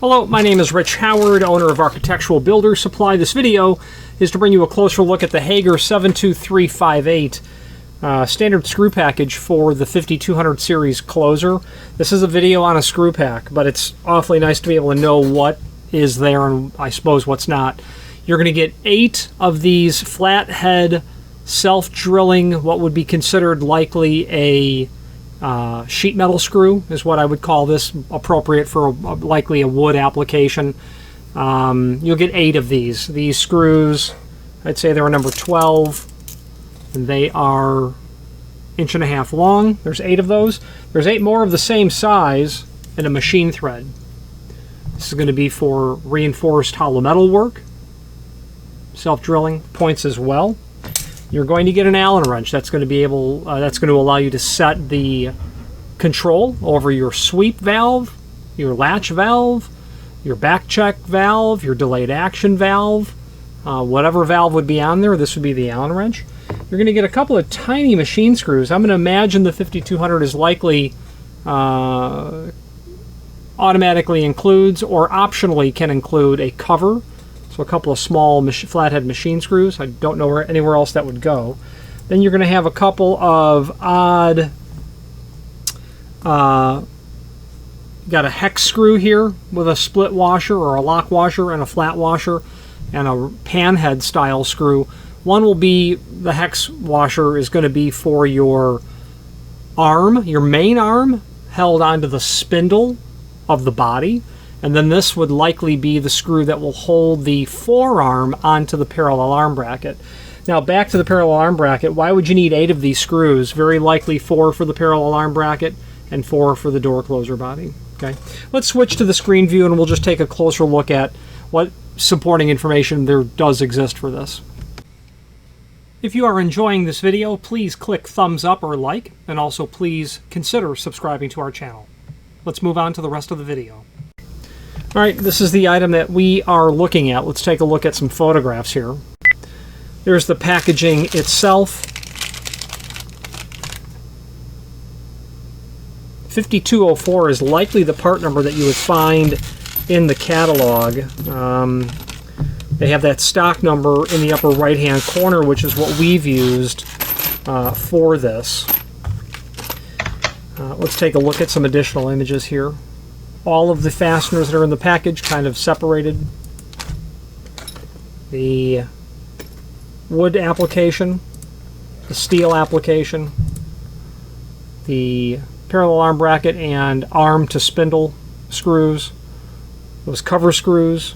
Hello, my name is Rich Howard, owner of Architectural Builder Supply. This video is to bring you a closer look at the Hager 72358 standard screw package for the 5200 series closer. This is a video on a screw pack, but it's awfully nice to be able to know what is there and I suppose what's not. You're going to get 8 of these flathead self-drilling, what would be considered likely a sheet metal screw is what I would call this, appropriate for likely a wood application. You'll get 8 of these. These screws, I'd say they're a number 12, and they are 1.5 inches long. There's 8 of those. There's 8 more of the same size in a machine thread. This is going to be for reinforced hollow metal work, self-drilling points as well. You're going to get an Allen wrench. That's going to allow you to set the control over your sweep valve, your latch valve, your back check valve, your delayed action valve, whatever valve would be on there. This would be the Allen wrench. You're going to get a couple of tiny machine screws. I'm going to imagine the 5200 is likely automatically includes or optionally can include a cover. So a couple of small flathead machine screws. I don't know anywhere else that would go. Then you're going to have a couple of odd, got a hex screw here with a split washer or a lock washer and a flat washer and a panhead style screw. One will be, the hex washer is going to be for your arm, your main arm, held onto the spindle of the body. And then this would likely be the screw that will hold the forearm onto the parallel arm bracket. Now back to the parallel arm bracket, why would you need 8 of these screws? Very likely 4 for the parallel arm bracket and 4 for the door closer body. Okay, let's switch to the screen view and we'll just take a closer look at what supporting information there does exist for this. If you are enjoying this video, please click thumbs up or like, and also please consider subscribing to our channel. Let's move on to the rest of the video. All right, this is the item that we are looking at. Let's take a look at some photographs here. There's the packaging itself. 5204 is likely the part number that you would find in the catalog. They have that stock number in the upper right-hand corner, which is what we've used for this. Let's take a look at some additional images here. All of the fasteners that are in the package kind of separated. The wood application, the steel application, the parallel arm bracket and arm to spindle screws, those cover screws,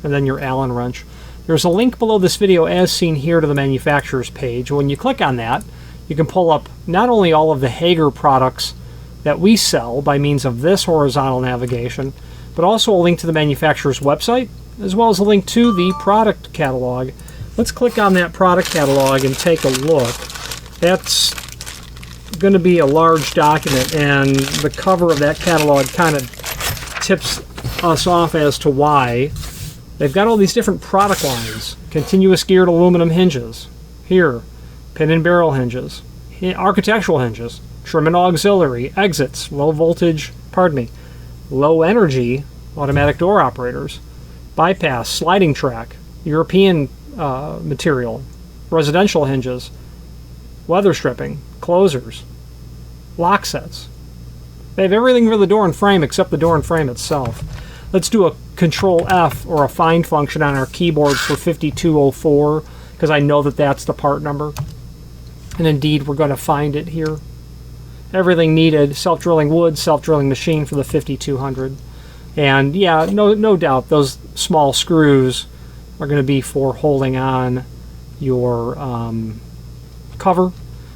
and then your Allen wrench. There's a link below this video as seen here to the manufacturer's page. When you click on that, you can pull up not only all of the Hager products that we sell by means of this horizontal navigation, but also a link to the manufacturer's website, as well as a link to the product catalog. Let's click on that product catalog and take a look. That's going to be a large document, and the cover of that catalog kind of tips us off as to why. They've got all these different product lines. Continuous geared aluminum hinges. Here, pin and barrel hinges. Architectural hinges. Trim and auxiliary, exits, low energy automatic door operators, bypass, sliding track, European material, residential hinges, weather stripping, closers, lock sets. They have everything for the door and frame except the door and frame itself. Let's do a Control F or a find function on our keyboard for 5204 because I know that that's the part number. And indeed we're going to find it here. Everything needed, self-drilling wood, self-drilling machine for the 5200. And yeah, no doubt those small screws are going to be for holding on your cover.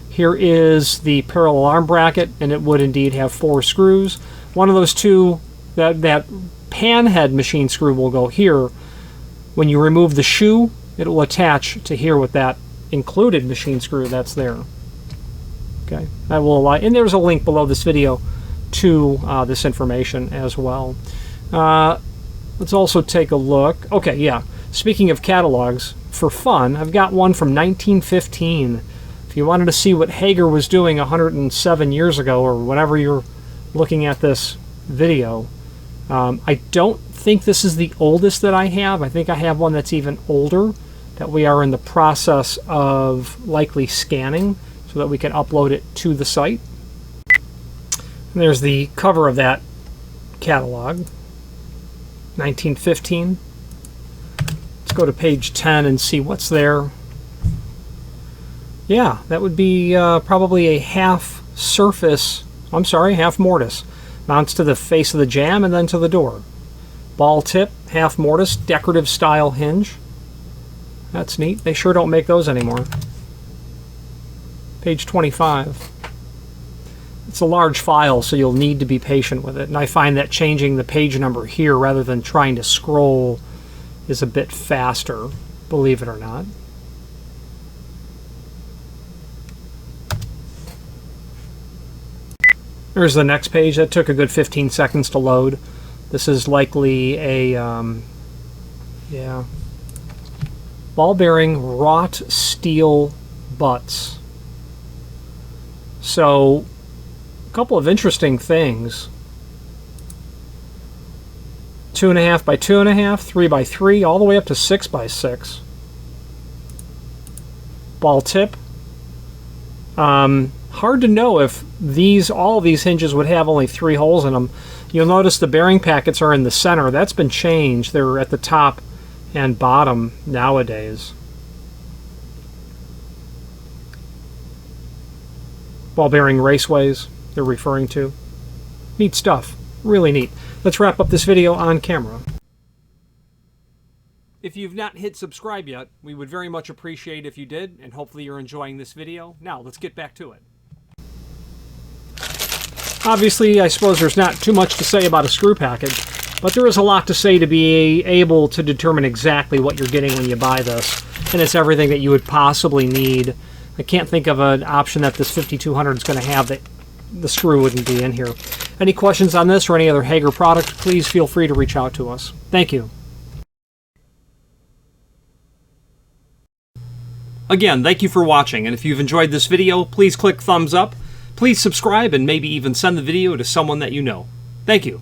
Here is the parallel arm bracket, and it would indeed have 4 screws. One of those 2, that panhead machine screw will go here. When you remove the shoe, it will attach to here with that included machine screw that's there. Okay, I will allow, and there's a link below this video to this information as well. Let's also take a look. Okay, yeah. Speaking of catalogs, for fun, I've got one from 1915. If you wanted to see what Hager was doing 107 years ago, or whenever you're looking at this video, I don't think this is the oldest that I have. I think I have one that's even older that we are in the process of likely scanning so that we can upload it to the site. And there's the cover of that catalog, 1915. Let's go to page 10 and see what's there. Yeah, that would be probably a half mortise. Mounts to the face of the jamb and then to the door. Ball tip, half mortise, decorative style hinge. That's neat. They sure don't make those anymore. Page 25. It's a large file, so you'll need to be patient with it. And I find that changing the page number here rather than trying to scroll is a bit faster, believe it or not. There's the next page. That took a good 15 seconds to load. This is likely a, ball bearing wrought steel butts. So, a couple of interesting things. 2.5 by 2.5, 3 by 3, all the way up to 6 by 6. Ball tip. Hard to know if all of these hinges would have only 3 holes in them. You'll notice the bearing packets are in the center. That's been changed. They're at the top and bottom nowadays. Ball bearing raceways they're referring to. Neat stuff. Really neat. Let's wrap up this video on camera. If you've not hit subscribe yet, we would very much appreciate if you did, and hopefully you're enjoying this video. Now, let's get back to it. Obviously, I suppose there's not too much to say about a screw package, but there is a lot to say to be able to determine exactly what you're getting when you buy this, and it's everything that you would possibly need. I can't think of an option that this 5200 is going to have that the screw wouldn't be in here. Any questions on this or any other Hager product, please feel free to reach out to us. Thank you. Again, thank you for watching, and if you've enjoyed this video, please click thumbs up, please subscribe, and maybe even send the video to someone that you know. Thank you.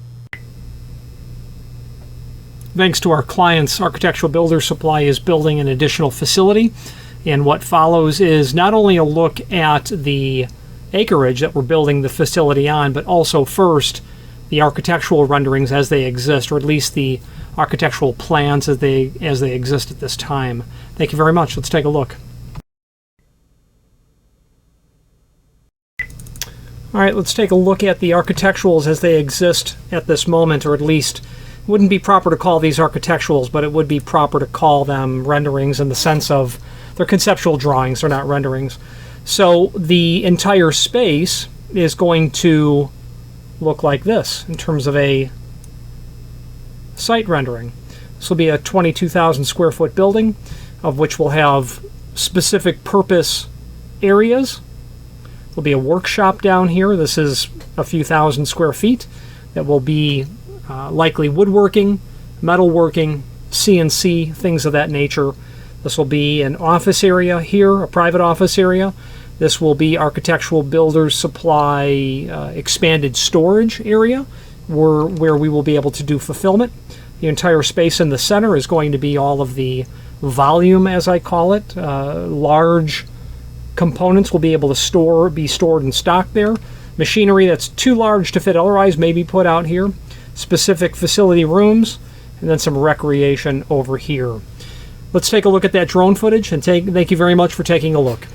Thanks to our clients, Architectural Builder Supply is building an additional facility, and what follows is not only a look at the acreage that we're building the facility on, but also first the architectural renderings as they exist, or at least the architectural plans as they exist at this time. Thank you very much. Let's take a look. All right, let's take a look at the architecturals as they exist at this moment, or at least it wouldn't be proper to call these architecturals, but it would be proper to call them renderings in the sense of they're conceptual drawings, they're not renderings. So the entire space is going to look like this in terms of a site rendering. This will be a 22,000 square foot building, of which we'll have specific purpose areas. There'll be a workshop down here. This is a few thousand square feet that will be likely woodworking, metalworking, CNC, things of that nature. This will be an office area here, a private office area. This will be Architectural Builders Supply expanded storage area where we will be able to do fulfillment. The entire space in the center is going to be all of the volume, as I call it. Large components will be able to be stored and stocked there. Machinery that's too large to fit otherwise may be put out here. Specific facility rooms, and then some recreation over here. Let's take a look at that drone footage, and thank you very much for taking a look.